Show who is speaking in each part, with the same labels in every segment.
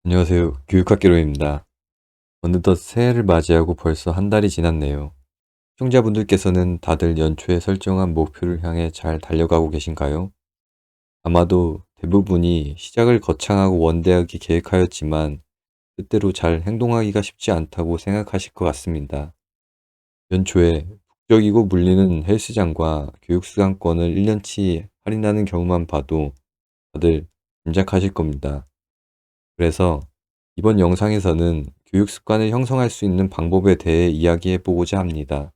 Speaker 1: 안녕하세요. 교육학개론입니다. 어느덧 새해를 맞이하고 벌써 한 달이 지났네요. 시청자분들께서는 다들 연초에 설정한 목표를 향해 잘 달려가고 계신가요? 아마도 대부분이 시작을 거창하고 원대하게 계획하였지만 뜻대로 잘 행동하기가 쉽지 않다고 생각하실 것 같습니다. 연초에 북적이고 물리는 헬스장과 교육수강권을 1년치 할인하는 경우만 봐도 다들 짐작하실 겁니다. 그래서 이번 영상에서는 교육 습관을 형성할 수 있는 방법에 대해 이야기해 보고자 합니다.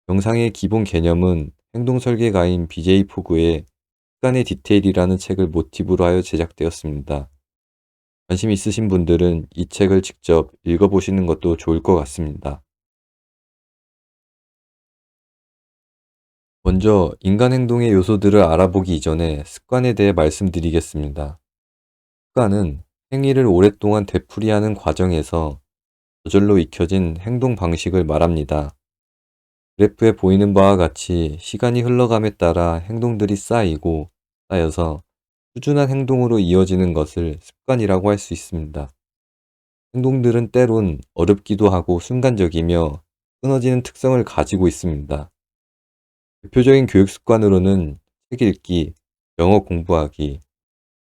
Speaker 1: 영상의 기본 개념은 행동 설계가인 BJ 포그의 습관의 디테일이라는 책을 모티브로 하여 제작되었습니다. 관심 있으신 분들은 이 책을 직접 읽어보시는 것도 좋을 것 같습니다. 먼저 인간 행동의 요소들을 알아보기 이전에 습관에 대해 말씀드리겠습니다. 습관은 행위를 오랫동안 되풀이하는 과정에서 저절로 익혀진 행동 방식을 말합니다. 그래프에 보이는 바와 같이 시간이 흘러감에 따라 행동들이 쌓여서 꾸준한 행동으로 이어지는 것을 습관이라고 할 수 있습니다. 행동들은 때론 어렵기도 하고 순간적이며 끊어지는 특성을 가지고 있습니다. 대표적인 교육 습관으로는 책 읽기, 영어 공부하기,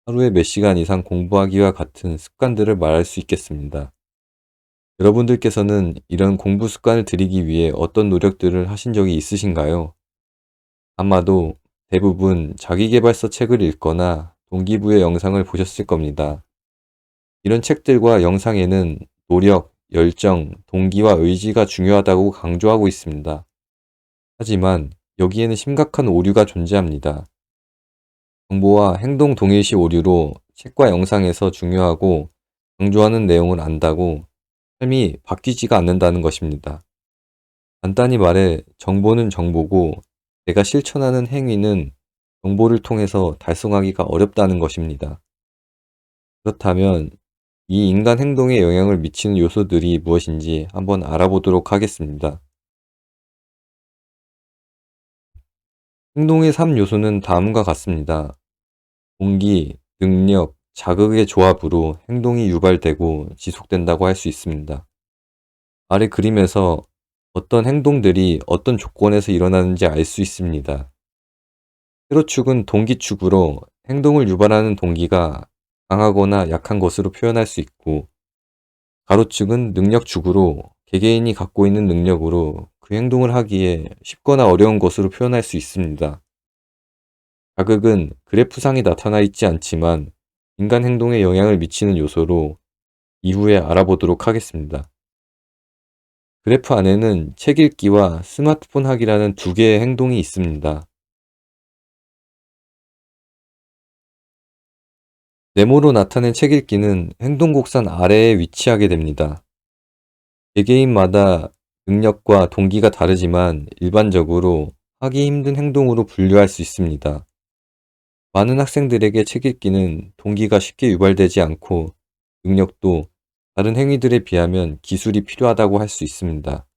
Speaker 1: 하루에 몇 시간 이상 공부하기와 같은 습관들을 말할 수 있겠습니다. 여러분들께서는 이런 공부 습관을 들이기 위해 어떤 노력들을 하신 적이 있으신가요? 아마도 대부분 자기계발서 책을 읽거나 동기부여 영상을 보셨을 겁니다. 이런 책들과 영상에는 노력, 열정, 동기와 의지가 중요하다고 강조하고 있습니다. 하지만 여기에는 심각한 오류가 존재합니다. 정보와 행동 동일시 오류로 책과 영상에서 중요하고 강조하는 내용을 안다고 삶이 바뀌지가 않는다는 것입니다. 간단히 말해 정보는 정보고 내가 실천하는 행위는 정보를 통해서 달성하기가 어렵다는 것입니다. 그렇다면 이 인간 행동에 영향을 미치는 요소들이 무엇인지 한번 알아보도록 하겠습니다. 행동의 3요소는 다음과 같습니다. 동기, 능력, 자극의 조합으로 행동이 유발되고 지속된다고 할 수 있습니다. 아래 그림에서 어떤 행동들이 어떤 조건에서 일어나는지 알 수 있습니다. 세로축은 동기축으로 행동을 유발하는 동기가 강하거나 약한 것으로 표현할 수 있고, 가로축은 능력축으로 개개인이 갖고 있는 능력으로 그 행동을 하기에 쉽거나 어려운 것으로 표현할 수 있습니다. 자극은 그래프상에 나타나 있지 않지만 인간 행동에 영향을 미치는 요소로 이후에 알아보도록 하겠습니다. 그래프 안에는 책 읽기와 스마트폰 하기라는 두 개의 행동이 있습니다. 네모로 나타낸 책 읽기는 행동 곡선 아래에 위치하게 됩니다. 개개인마다 능력과 동기가 다르지만 일반적으로 하기 힘든 행동으로 분류할 수 있습니다. 많은 학생들에게 책 읽기는 동기가 쉽게 유발되지 않고 능력도 다른 행위들에 비하면 기술이 필요하다고 할 수 있습니다.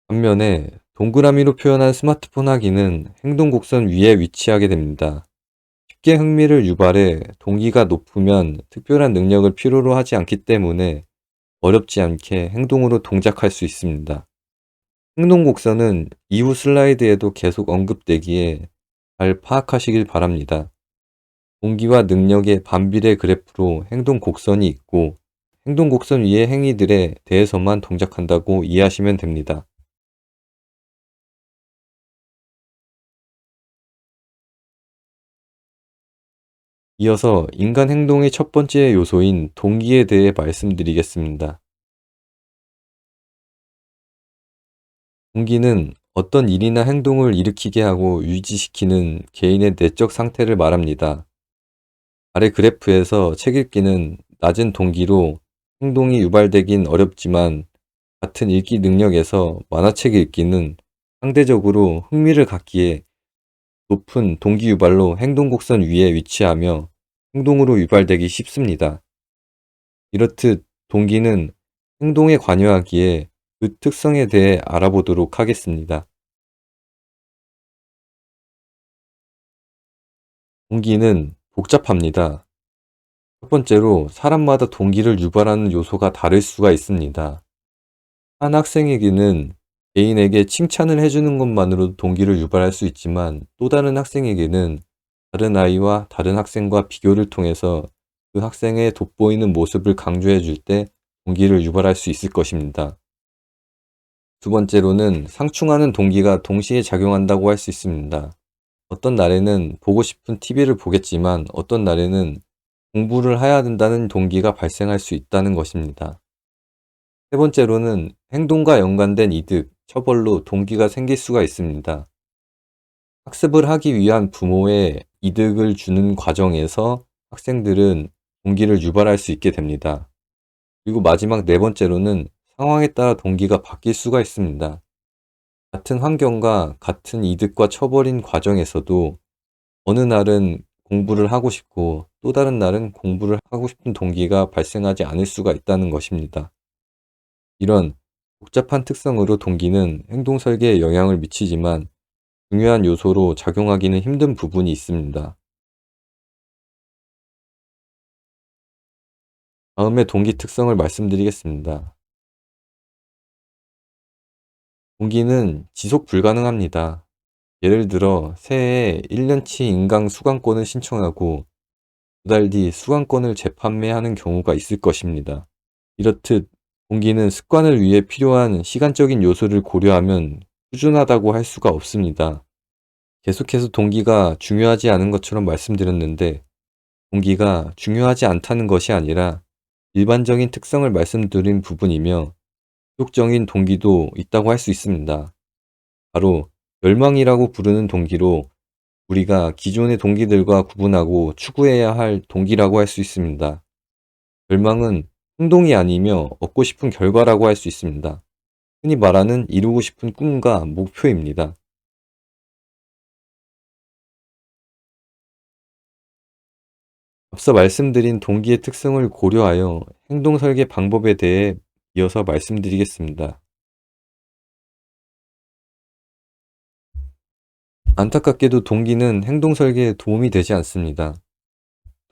Speaker 1: 반면에 동그라미로 표현한 스마트폰 하기는 행동 곡선 위에 위치하게 됩니다. 쉽게 흥미를 유발해 동기가 높으면 특별한 능력을 필요로 하지 않기 때문에 어렵지 않게 행동으로 동작할 수 있습니다. 행동 곡선은 이후 슬라이드에도 계속 언급되기에 잘 파악하시길 바랍니다. 동기와 능력의 반비례 그래프로 행동 곡선이 있고 행동 곡선 위의 행위들에 대해서만 동작한다고 이해하시면 됩니다. 이어서 인간 행동의 첫 번째 요소인 동기에 대해 말씀드리겠습니다. 동기는 어떤 일이나 행동을 일으키게 하고 유지시키는 개인의 내적 상태를 말합니다. 아래 그래프에서 책 읽기는 낮은 동기로 행동이 유발되긴 어렵지만 같은 읽기 능력에서 만화책 읽기는 상대적으로 흥미를 갖기에 높은 동기 유발로 행동 곡선 위에 위치하며 행동으로 유발되기 쉽습니다. 이렇듯 동기는 행동에 관여하기에 그 특성에 대해 알아보도록 하겠습니다. 동기는 복잡합니다. 첫 번째로 사람마다 동기를 유발하는 요소가 다를 수가 있습니다. 한 학생에게는 개인에게 칭찬을 해주는 것만으로도 동기를 유발할 수 있지만 또 다른 학생에게는 다른 아이와 다른 학생과 비교를 통해서 그 학생의 돋보이는 모습을 강조해 줄 때 동기를 유발할 수 있을 것입니다. 두 번째로는 상충하는 동기가 동시에 작용한다고 할 수 있습니다. 어떤 날에는 보고 싶은 TV를 보겠지만 어떤 날에는 공부를 해야 된다는 동기가 발생할 수 있다는 것입니다. 세 번째로는 행동과 연관된 이득, 처벌로 동기가 생길 수가 있습니다. 학습을 하기 위한 부모의 이득을 주는 과정에서 학생들은 동기를 유발할 수 있게 됩니다. 그리고 마지막 네 번째로는 상황에 따라 동기가 바뀔 수가 있습니다. 같은 환경과 같은 이득과 처벌인 과정에서도 어느 날은 공부를 하고 싶고 또 다른 날은 공부를 하고 싶은 동기가 발생하지 않을 수가 있다는 것입니다. 이런 복잡한 특성으로 동기는 행동 설계에 영향을 미치지만 중요한 요소로 작용하기는 힘든 부분이 있습니다. 다음에 동기 특성을 말씀드리겠습니다. 동기는 지속 불가능합니다. 예를 들어 새해에 1년치 인강 수강권을 신청하고 2달 뒤 수강권을 재판매하는 경우가 있을 것입니다. 이렇듯 동기는 습관을 위해 필요한 시간적인 요소를 고려하면 꾸준하다고 할 수가 없습니다. 계속해서 동기가 중요하지 않은 것처럼 말씀드렸는데 동기가 중요하지 않다는 것이 아니라 일반적인 특성을 말씀드린 부분이며 지속적인 동기도 있다고 할 수 있습니다. 바로 열망이라고 부르는 동기로 우리가 기존의 동기들과 구분하고 추구해야 할 동기라고 할 수 있습니다. 열망은 행동이 아니며 얻고 싶은 결과라고 할 수 있습니다. 흔히 말하는 이루고 싶은 꿈과 목표입니다. 앞서 말씀드린 동기의 특성을 고려하여 행동 설계 방법에 대해 이어서 말씀드리겠습니다. 안타깝게도 동기는 행동 설계에 도움이 되지 않습니다.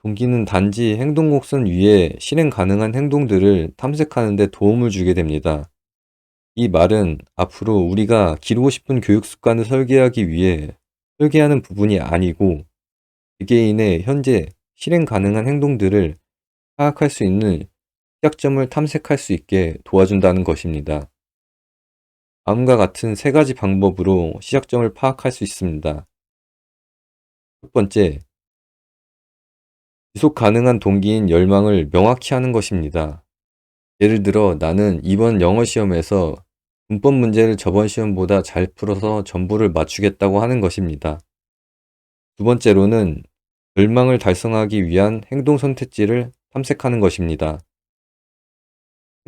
Speaker 1: 동기는 단지 행동 곡선 위에 실행 가능한 행동들을 탐색하는 데 도움을 주게 됩니다. 이 말은 앞으로 우리가 기르고 싶은 교육 습관을 설계하기 위해 설계하는 부분이 아니고 개개인의 현재 실행 가능한 행동들을 파악할 수 있는 시작점을 탐색할 수 있게 도와준다는 것입니다. 다음과 같은 세 가지 방법으로 시작점을 파악할 수 있습니다. 첫 번째, 지속 가능한 동기인 열망을 명확히 하는 것입니다. 예를 들어 나는 이번 영어 시험에서 문법 문제를 저번 시험보다 잘 풀어서 전부를 맞추겠다고 하는 것입니다. 두 번째로는 열망을 달성하기 위한 행동 선택지를 탐색하는 것입니다.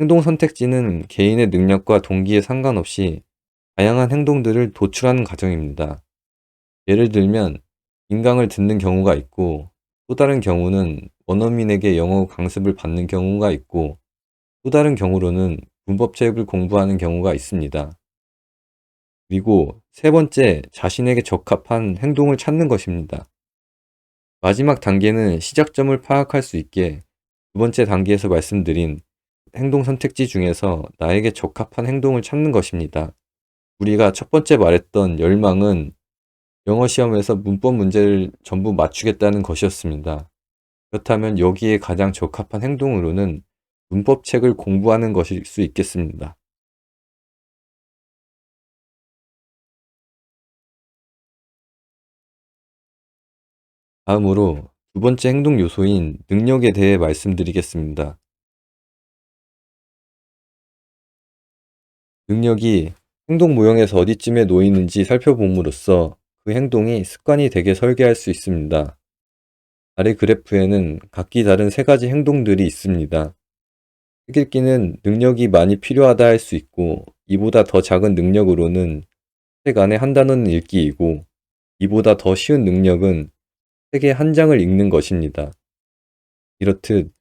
Speaker 1: 행동 선택지는 개인의 능력과 동기에 상관없이 다양한 행동들을 도출하는 과정입니다. 예를 들면 인강을 듣는 경우가 있고 또 다른 경우는 원어민에게 영어 강습을 받는 경우가 있고 또 다른 경우로는 문법책을 공부하는 경우가 있습니다. 그리고 세 번째, 자신에게 적합한 행동을 찾는 것입니다. 마지막 단계는 시작점을 파악할 수 있게 두 번째 단계에서 말씀드린 행동 선택지 중에서 나에게 적합한 행동을 찾는 것입니다. 우리가 첫 번째 말했던 열망은 영어 시험에서 문법 문제를 전부 맞추겠다는 것이었습니다. 그렇다면 여기에 가장 적합한 행동으로는 문법책을 공부하는 것일 수 있겠습니다. 다음으로 두 번째 행동 요소인 능력에 대해 말씀드리겠습니다. 능력이 행동 모형에서 어디쯤에 놓이는지 살펴봄으로써 그 행동이 습관이 되게 설계할 수 있습니다. 아래 그래프에는 각기 다른 세 가지 행동들이 있습니다. 책 읽기는 능력이 많이 필요하다 할 수 있고 이보다 더 작은 능력으로는 책 안에 한 단어는 읽기이고 이보다 더 쉬운 능력은 책의 한 장을 읽는 것입니다. 이렇듯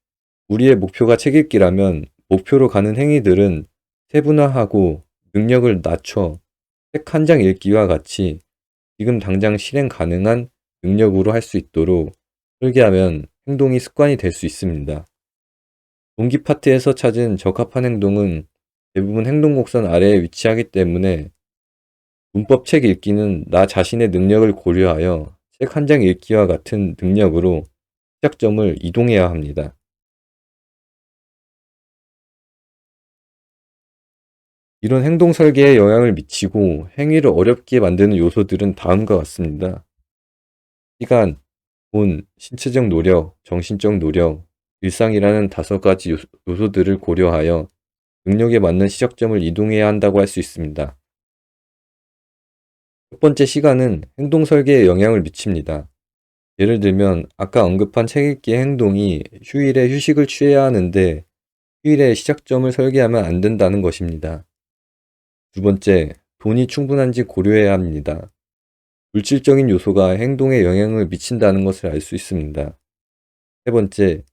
Speaker 1: 우리의 목표가 책 읽기라면 목표로 가는 행위들은 세분화하고 능력을 낮춰 책 한 장 읽기와 같이 지금 당장 실행 가능한 능력으로 할 수 있도록 설계하면 행동이 습관이 될 수 있습니다. 동기 파트에서 찾은 적합한 행동은 대부분 행동 곡선 아래에 위치하기 때문에 문법 책 읽기는 나 자신의 능력을 고려하여 책 한 장 읽기와 같은 능력으로 시작점을 이동해야 합니다. 이런 행동 설계에 영향을 미치고 행위를 어렵게 만드는 요소들은 다음과 같습니다. 시간, 돈, 신체적 노력, 정신적 노력, 일상이라는 5가지 요소들을 고려하여 능력에 맞는 시작점을 이동해야 한다고 할 수 있습니다. 첫 번째, 시간은 행동 설계에 영향을 미칩니다. 예를 들면 아까 언급한 책 읽기의 행동이 휴일에 휴식을 취해야 하는데 휴일에 시작점을 설계하면 안 된다는 것입니다. 두 번째, 돈이 충분한지 고려해야 합니다. 물질적인 요소가 행동에 영향을 미친다는 것을 알 수 있습니다. 세 번째,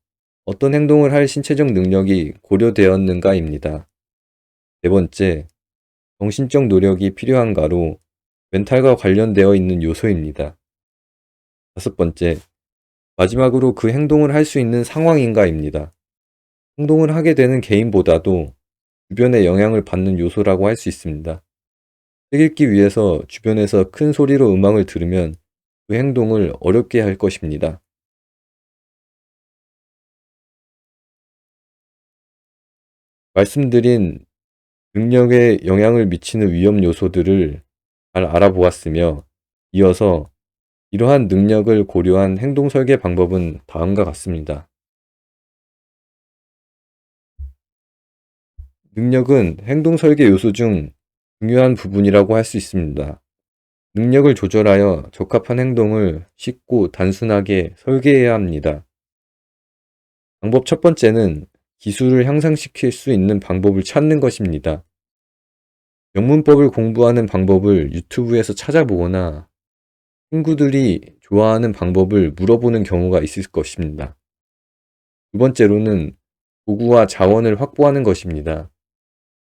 Speaker 1: 어떤 행동을 할 신체적 능력이 고려되었는가입니다. 네 번째, 정신적 노력이 필요한가로 멘탈과 관련되어 있는 요소입니다. 다섯 번째, 마지막으로 그 행동을 할 수 있는 상황인가입니다. 행동을 하게 되는 개인보다도 주변의 영향을 받는 요소라고 할 수 있습니다. 책 읽기 위해서 주변에서 큰 소리로 음악을 들으면 그 행동을 어렵게 할 것입니다. 말씀드린 능력에 영향을 미치는 위험 요소들을 잘 알아보았으며 이어서 이러한 능력을 고려한 행동 설계 방법은 다음과 같습니다. 능력은 행동 설계 요소 중 중요한 부분이라고 할 수 있습니다. 능력을 조절하여 적합한 행동을 쉽고 단순하게 설계해야 합니다. 방법 첫 번째는 기술을 향상시킬 수 있는 방법을 찾는 것입니다. 영문법을 공부하는 방법을 유튜브에서 찾아보거나 친구들이 좋아하는 방법을 물어보는 경우가 있을 것입니다. 두 번째로는 도구와 자원을 확보하는 것입니다.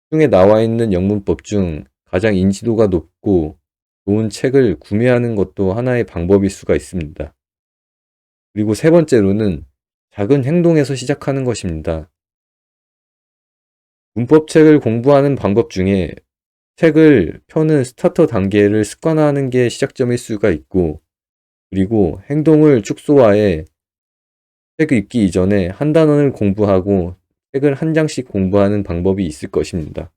Speaker 1: 시중에 나와 있는 영문법 중 가장 인지도가 높고 좋은 책을 구매하는 것도 하나의 방법일 수가 있습니다. 그리고 세 번째로는 작은 행동에서 시작하는 것입니다. 문법책을 공부하는 방법 중에 책을 펴는 스타터 단계를 습관화하는 게 시작점일 수가 있고, 그리고 행동을 축소화해 책 읽기 이전에 한 단원을 공부하고 책을 한 장씩 공부하는 방법이 있을 것입니다.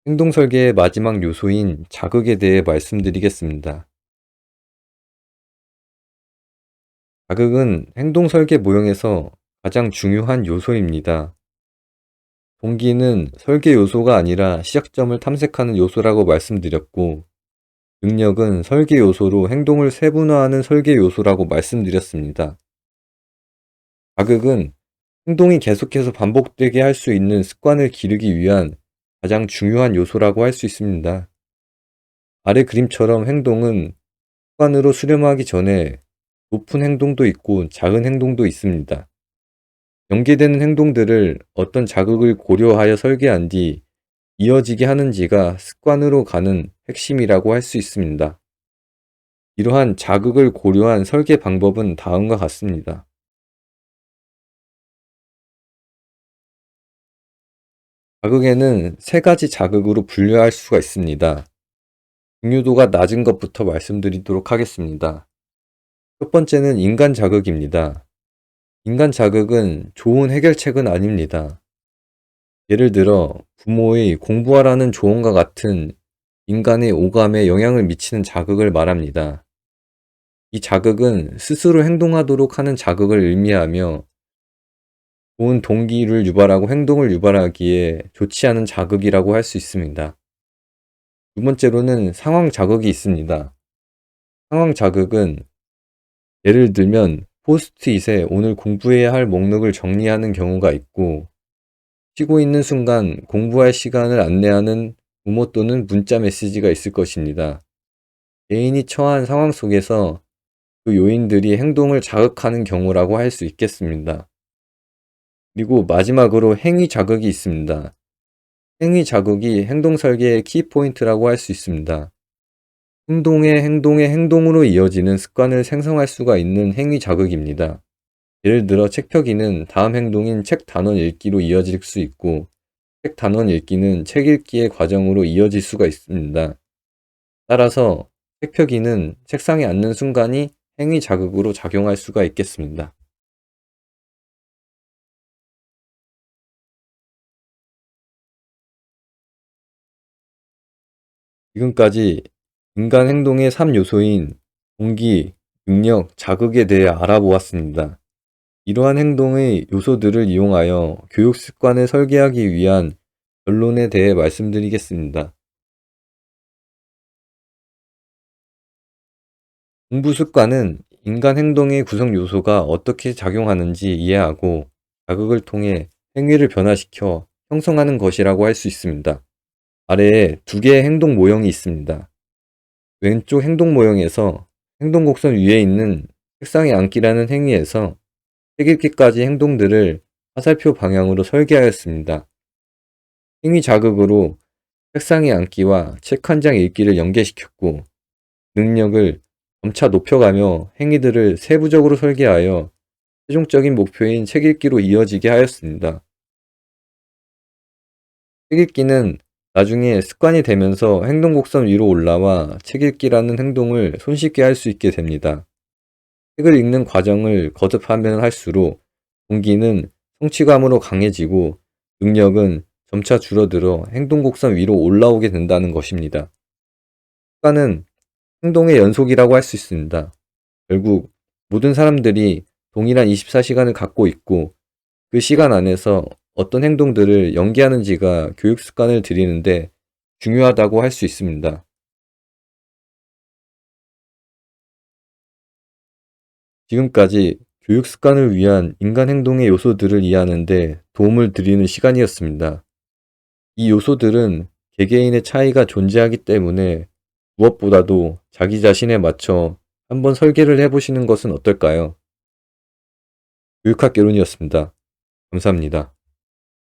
Speaker 1: 행동 설계의 마지막 요소인 자극에 대해 말씀드리겠습니다. 자극은 행동 설계 모형에서 가장 중요한 요소입니다. 동기는 설계 요소가 아니라 시작점을 탐색하는 요소라고 말씀드렸고, 능력은 설계 요소로 행동을 세분화하는 설계 요소라고 말씀드렸습니다. 자극은 행동이 계속해서 반복되게 할 수 있는 습관을 기르기 위한 가장 중요한 요소라고 할 수 있습니다. 아래 그림처럼 행동은 습관으로 수렴하기 전에 높은 행동도 있고 작은 행동도 있습니다. 연계되는 행동들을 어떤 자극을 고려하여 설계한 뒤 이어지게 하는지가 습관으로 가는 핵심이라고 할 수 있습니다. 이러한 자극을 고려한 설계 방법은 다음과 같습니다. 자극에는 세 가지 자극으로 분류할 수가 있습니다. 중요도가 낮은 것부터 말씀드리도록 하겠습니다. 첫 번째는 인간 자극입니다. 인간 자극은 좋은 해결책은 아닙니다. 예를 들어 부모의 공부하라는 조언과 같은 인간의 오감에 영향을 미치는 자극을 말합니다. 이 자극은 스스로 행동하도록 하는 자극을 의미하며 좋은 동기를 유발하고 행동을 유발하기에 좋지 않은 자극이라고 할 수 있습니다. 두 번째로는 상황 자극이 있습니다. 상황 자극은 예를 들면 포스트잇에 오늘 공부해야 할 목록을 정리하는 경우가 있고 쉬고 있는 순간 공부할 시간을 안내하는 부모 또는 문자 메시지가 있을 것입니다. 개인이 처한 상황 속에서 그 요인들이 행동을 자극하는 경우라고 할 수 있겠습니다. 그리고 마지막으로 행위 자극이 있습니다. 행위 자극이 행동 설계의 키포인트라고 할 수 있습니다. 행동의 행동으로 이어지는 습관을 생성할 수가 있는 행위 자극입니다. 예를 들어 책 펴기는 다음 행동인 책 단원 읽기로 이어질 수 있고, 책 단원 읽기는 책 읽기의 과정으로 이어질 수가 있습니다. 따라서 책 펴기는 책상에 앉는 순간이 행위 자극으로 작용할 수가 있겠습니다. 지금까지 인간 행동의 3요소인 동기, 능력, 자극에 대해 알아보았습니다. 이러한 행동의 요소들을 이용하여 교육 습관을 설계하기 위한 결론에 대해 말씀드리겠습니다. 공부 습관은 인간 행동의 구성 요소가 어떻게 작용하는지 이해하고 자극을 통해 행위를 변화시켜 형성하는 것이라고 할 수 있습니다. 아래에 두 개의 행동 모형이 있습니다. 왼쪽 행동 모형에서 행동 곡선 위에 있는 책상에 앉기라는 행위에서 책 읽기까지 행동들을 화살표 방향으로 설계하였습니다. 행위 자극으로 책상에 앉기와 책 한 장 읽기를 연계시켰고, 능력을 점차 높여가며 행위들을 세부적으로 설계하여 최종적인 목표인 책 읽기로 이어지게 하였습니다. 책 읽기는 나중에 습관이 되면서 행동 곡선 위로 올라와 책 읽기라는 행동을 손쉽게 할 수 있게 됩니다. 책을 읽는 과정을 거듭하면 할수록 동기는 성취감으로 강해지고 능력은 점차 줄어들어 행동 곡선 위로 올라오게 된다는 것입니다. 습관은 행동의 연속이라고 할 수 있습니다. 결국 모든 사람들이 동일한 24시간을 갖고 있고 그 시간 안에서 어떤 행동들을 연계하는지가 교육 습관을 들이는데 중요하다고 할 수 있습니다. 지금까지 교육 습관을 위한 인간 행동의 요소들을 이해하는 데 도움을 드리는 시간이었습니다. 이 요소들은 개개인의 차이가 존재하기 때문에 무엇보다도 자기 자신에 맞춰 한번 설계를 해보시는 것은 어떨까요? 교육학개론이었습니다. 감사합니다.